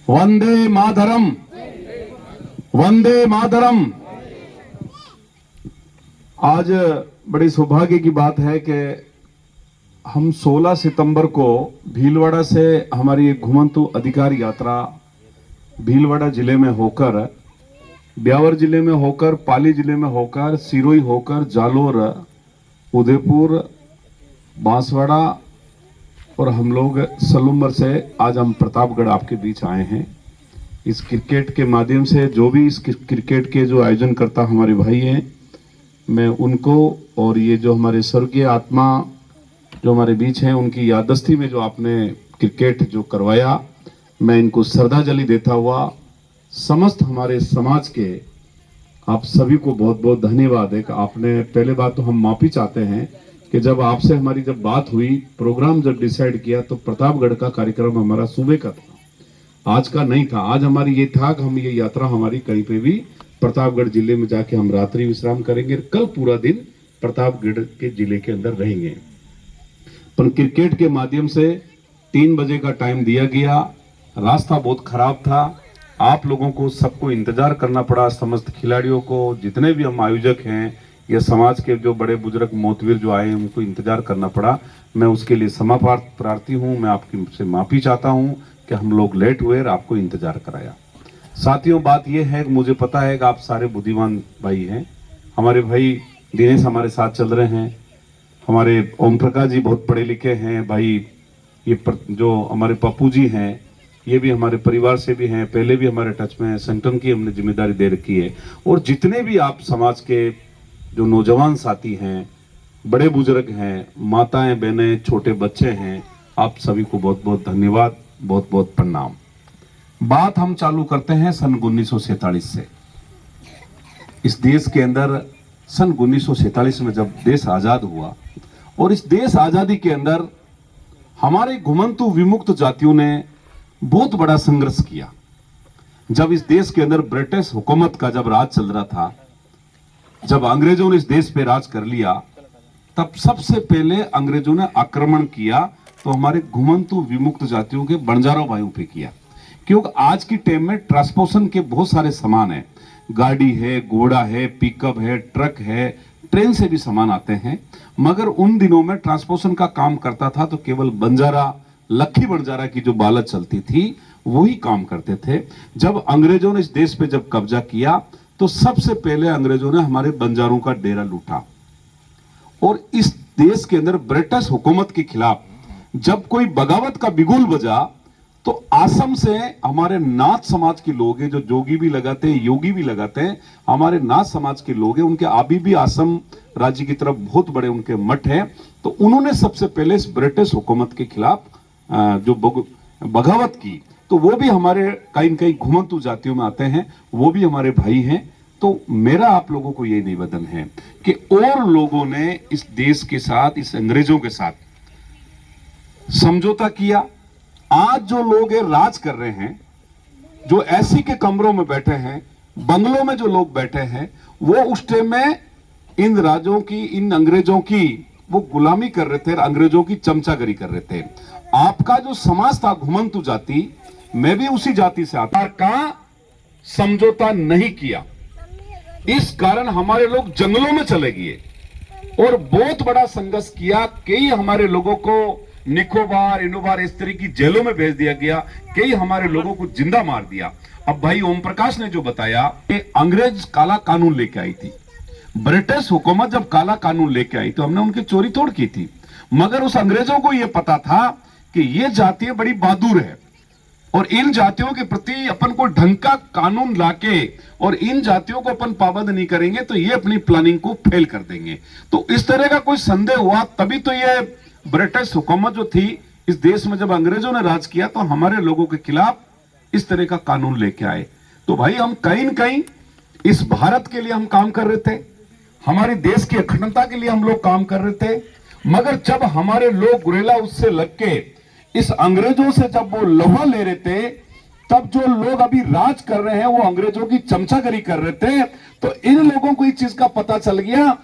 वंदे मातरम, वंदे मातरम। आज बड़ी सौभाग्य की बात है कि हम 16 सितंबर को भीलवाड़ा से हमारी एक घुमंतु अधिकार यात्रा भीलवाड़ा जिले में होकर, ब्यावर जिले में होकर, पाली जिले में होकर, सिरोही होकर, जालोर, उदयपुर, बांसवाड़ा और हम लोग सलूमर से आज हम प्रतापगढ़ आपके बीच आए हैं। इस क्रिकेट के माध्यम से जो भी इस क्रिकेट के जो आयोजन करता हमारे भाई हैं, मैं उनको और ये जो हमारे स्वर्गीय आत्मा जो हमारे बीच हैं उनकी याददाश्ती में जो आपने क्रिकेट जो करवाया, मैं इनको श्रद्धांजलि देता हुआ समस्त हमारे समाज के आप सभी को बहुत बहुत धन्यवाद है कि आपने, पहले बात तो हम माफी चाहते हैं कि जब आपसे हमारी जब बात हुई, प्रोग्राम जब डिसाइड किया तो प्रतापगढ़ का कार्यक्रम हमारा सुबह का था, आज का नहीं था। आज हमारी ये था कि हम ये यात्रा हमारी कहीं पे भी प्रतापगढ़ जिले में जाके हम रात्रि विश्राम करेंगे, कल पूरा दिन प्रतापगढ़ के जिले के अंदर रहेंगे। पर क्रिकेट के माध्यम से 3 बजे का टाइम दिया गया, रास्ता बहुत खराब था, आप लोगों को सबको इंतजार करना पड़ा, समस्त खिलाड़ियों को, जितने भी हम आयोजक हैं या समाज के जो बड़े बुजुर्ग मोतवीर जो आए उनको इंतजार करना पड़ा। मैं उसके लिए क्षमा प्रार्थी हूँ, मैं आपकी से माफी चाहता हूँ कि हम लोग लेट हुए और आपको इंतजार कराया। साथियों, बात यह है कि मुझे पता है कि आप सारे बुद्धिमान भाई हैं। हमारे भाई दिनेश हमारे साथ चल रहे हैं, हमारे ओम प्रकाश जी बहुत पढ़े लिखे हैं भाई, ये जो हमारे पप्पू जी हैं ये भी हमारे परिवार से भी हैं, पहले भी हमारे टच में हैं, संगठन की हमने जिम्मेदारी दे रखी है। और जितने भी आप समाज के जो नौजवान साथी हैं, बड़े बुजुर्ग हैं, माताएं बहनें, छोटे बच्चे हैं, आप सभी को बहुत बहुत धन्यवाद, बहुत बहुत प्रणाम। बात हम चालू करते हैं सन 1947 से। इस देश के अंदर सन 1947 में जब देश आजाद हुआ और इस देश आजादी के अंदर हमारे घुमंतु विमुक्त जातियों ने बहुत बड़ा संघर्ष किया। जब इस देश के अंदर ब्रिटिश हुकूमत का जब राज चल रहा था, जब अंग्रेजों ने इस देश पे राज कर लिया, तब सबसे पहले अंग्रेजों ने आक्रमण किया तो हमारे घुमंतु विमुक्त जातियों के बंजारा भाइयों पे किया। क्योंकि आज की टाइम में ट्रांसपोर्टेशन के बहुत सारे सामान है, गाड़ी है, घोड़ा है, पिकअप है, ट्रक है, ट्रेन से भी सामान आते हैं, मगर उन दिनों में ट्रांसपोर्टेशन का काम करता था तो केवल बंजारा, लखी बंजारा की जो बालत चलती थी वही काम करते थे। जब अंग्रेजों ने इस देश पे जब कब्जा किया तो सबसे पहले अंग्रेजों ने हमारे बंजारों का डेरा लूटा और इस देश के अंदर ब्रिटिश हुकूमत के खिलाफ जब कोई बगावत का बिगुल बजा तो आसम से हमारे नाथ समाज के लोग हैं, जो जोगी भी लगाते हैं, योगी भी लगाते हैं, हमारे नाथ समाज के लोग हैं, उनके अभी भी आसम राज्य की तरफ बहुत बड़े उनके मठ हैं। तो उन्होंने सबसे पहले इस ब्रिटिश हुकूमत के खिलाफ जो बगावत की, तो वो भी हमारे कहीं कहीं घुमंतु जातियों में आते हैं, वो भी हमारे भाई हैं। तो मेरा आप लोगों को यही निवेदन है कि और लोगों ने इस देश के साथ, इस अंग्रेजों के साथ समझौता किया। आज जो लोग राज कर रहे हैं, जो एसी के कमरों में बैठे हैं, बंगलों में जो लोग बैठे हैं, वो उस टाइम में इन राजों की, इन अंग्रेजों की वो गुलामी कर रहे थे, अंग्रेजों की चमचागिरी कर रहे थे। आपका जो समाज था घुमंतु जाति, मैं भी उसी जाति से आता का समझौता नहीं किया, इस कारण हमारे लोग जंगलों में चले गए और बहुत बड़ा संघर्ष किया। कई हमारे लोगों को निकोबार, इनोबार इस तरह की जेलों में भेज दिया गया, कई हमारे लोगों को जिंदा मार दिया। अब भाई ओम प्रकाश ने जो बताया कि अंग्रेज काला कानून लेके आई थी, ब्रिटिश हुकूमत जब काला कानून लेके आई तो हमने उनकी चोरी तोड़ की थी, मगर उस अंग्रेजों को यह पता था कि ये जातियां बड़ी बहादुर है और इन जातियों के प्रति अपन को ढंग का कानून लाके और इन जातियों को अपन पाबंद नहीं करेंगे तो ये अपनी प्लानिंग को फेल कर देंगे। तो इस तरह का कोई संदेह हुआ तभी तो ये ब्रिटिश हुकूमत जो थी इस देश में, जब अंग्रेजों ने राज किया तो हमारे लोगों के खिलाफ इस तरह का कानून लेके आए। तो भाई हम कहीं न कहीं इस भारत के लिए हम काम कर रहे थे, हमारे देश की अखंडता के लिए हम लोग काम कर रहे थे, मगर जब हमारे लोग गुरेला उससे लग के इस अंग्रेजों से जब वो लोहा ले रहे थे, तब जो लोग अभी राज कर रहे हैं वो अंग्रेजों की चमचागिरी कर रहे थे। तो इन लोगों को इस चीज का पता चल गया